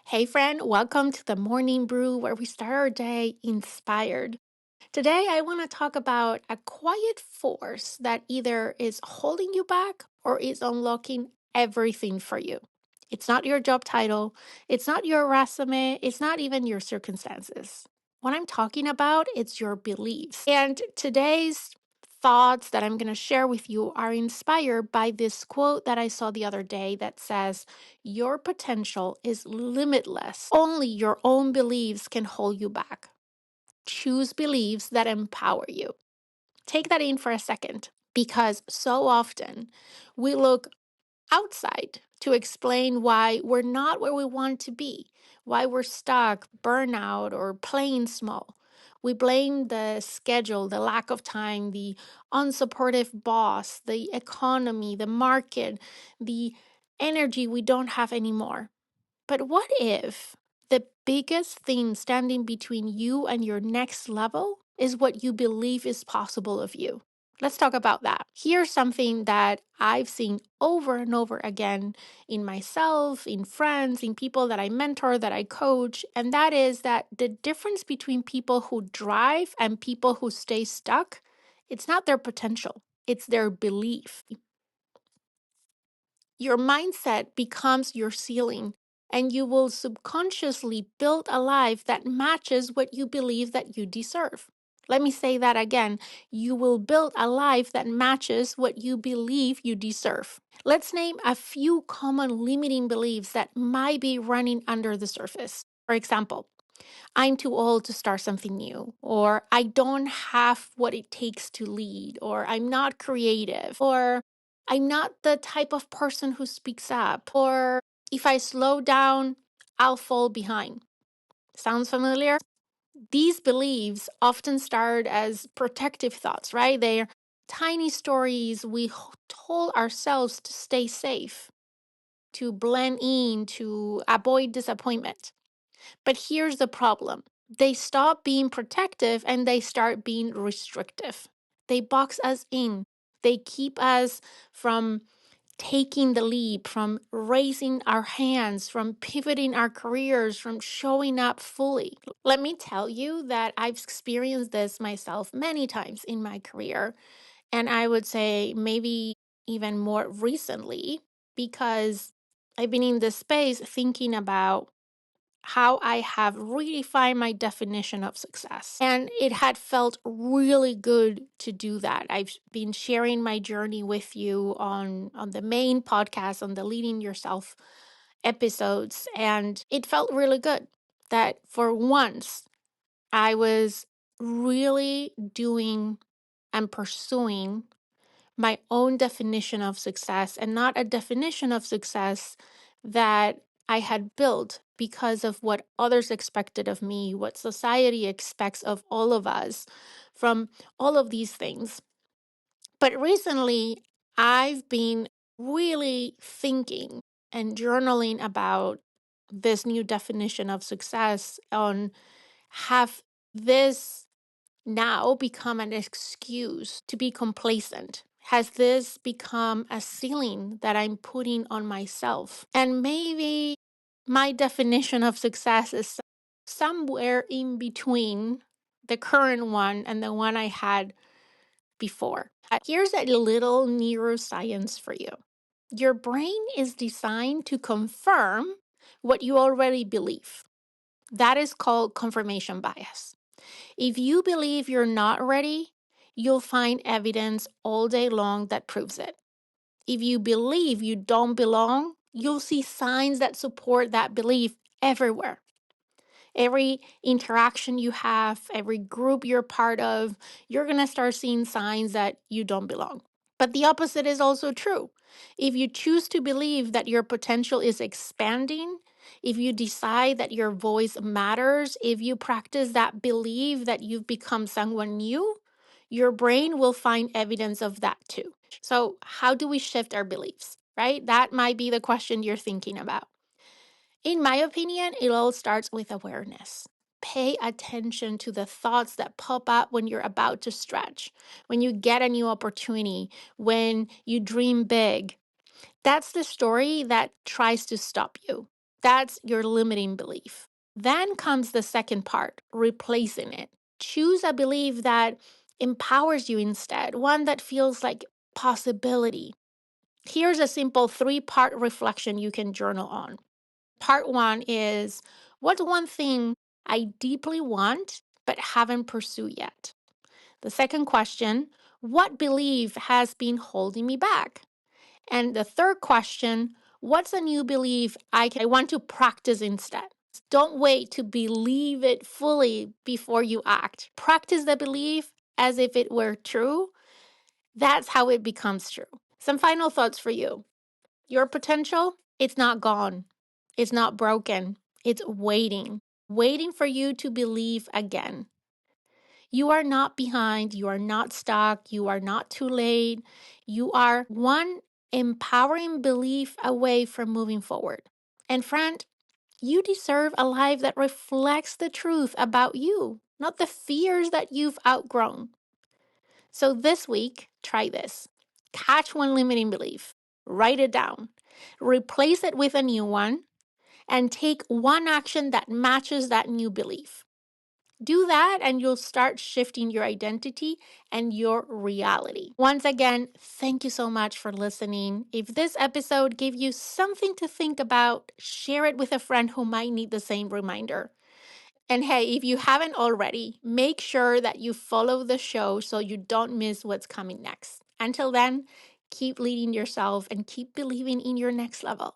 Hey, friend, welcome to the Morning Brew where we start our day inspired. Today, I want to talk about a quiet force that either is holding you back or is unlocking everything for you. It's not your job title, it's not your resume, it's not even your circumstances. What I'm talking about, it's your beliefs. And today's thoughts that I'm going to share with you are inspired by this quote that I saw the other day that says, "Your potential is limitless. Only your own beliefs can hold you back. Choose beliefs that empower you." Take that in for a second because so often we look outside to explain why we're not where we want to be, why we're stuck, burnout, or playing small. We blame the schedule, the lack of time, the unsupportive boss, the economy, the market, the energy we don't have anymore. But what if the biggest thing standing between you and your next level is what you believe is possible of you? Let's talk about that. Here's something that I've seen over and over again in myself, in friends, in people that I mentor, that I coach, and that is that the difference between people who drive and people who stay stuck, it's not their potential, it's their belief. Your mindset becomes your ceiling, and you will subconsciously build a life that matches what you believe that you deserve. Let me say that again. You will build a life that matches what you believe you deserve. Let's name a few common limiting beliefs that might be running under the surface. For example, I'm too old to start something new, or I don't have what it takes to lead, or I'm not creative, or I'm not the type of person who speaks up, or if I slow down, I'll fall behind. Sounds familiar? These beliefs often start as protective thoughts, right? They're tiny stories we told ourselves to stay safe, to blend in, to avoid disappointment. But here's the problem: they stop being protective and they start being restrictive. They box us in, they keep us from taking the leap, from raising our hands, from pivoting our careers, from showing up fully. Let me tell you that I've experienced this myself many times in my career. And I would say maybe even more recently because I've been in this space thinking about how I have redefined my definition of success. And it had felt really good to do that. I've been sharing my journey with you on the main podcast, on the Leading Yourself episodes. And it felt really good that for once I was really doing and pursuing my own definition of success and not a definition of success that I had built because of what others expected of me, what society expects of all of us from all of these things. But recently, I've been really thinking and journaling about this new definition of success on have this now become an excuse to be complacent? Has this become a ceiling that I'm putting on myself? And maybe my definition of success is somewhere in between the current one and the one I had before. Here's a little neuroscience for you. Your brain is designed to confirm what you already believe. That is called confirmation bias. If you believe you're not ready, you'll find evidence all day long that proves it. If you believe you don't belong, you'll see signs that support that belief everywhere. Every interaction you have, every group you're part of, you're going to start seeing signs that you don't belong. But the opposite is also true. If you choose to believe that your potential is expanding, if you decide that your voice matters, if you practice that belief that you've become someone new, your brain will find evidence of that too. So, how do we shift our beliefs, right? That might be the question you're thinking about. In my opinion, it all starts with awareness. Pay attention to the thoughts that pop up when you're about to stretch, when you get a new opportunity, when you dream big. That's the story that tries to stop you. That's your limiting belief. Then comes the second part, replacing it. Choose a belief that empowers you instead, one that feels like possibility. Here's a simple three-part reflection you can journal on. Part one is, what's one thing I deeply want but haven't pursued yet? The second question, what belief has been holding me back? And the third question, what's a new belief I want to practice instead? Don't wait to believe it fully before you act. Practice the belief as if it were true. That's how it becomes true. Some final thoughts for you. Your potential, it's not gone. It's not broken. It's waiting for you to believe again. You are not behind. You are not stuck. You are not too late. You are one empowering belief away from moving forward. And friend, you deserve a life that reflects the truth about you, not the fears that you've outgrown. So this week, try this. Catch one limiting belief, write it down, replace it with a new one, and take one action that matches that new belief. Do that and you'll start shifting your identity and your reality. Once again, thank you so much for listening. If this episode gave you something to think about, share it with a friend who might need the same reminder. And hey, if you haven't already, make sure that you follow the show so you don't miss what's coming next. Until then, keep leading yourself and keep believing in your next level.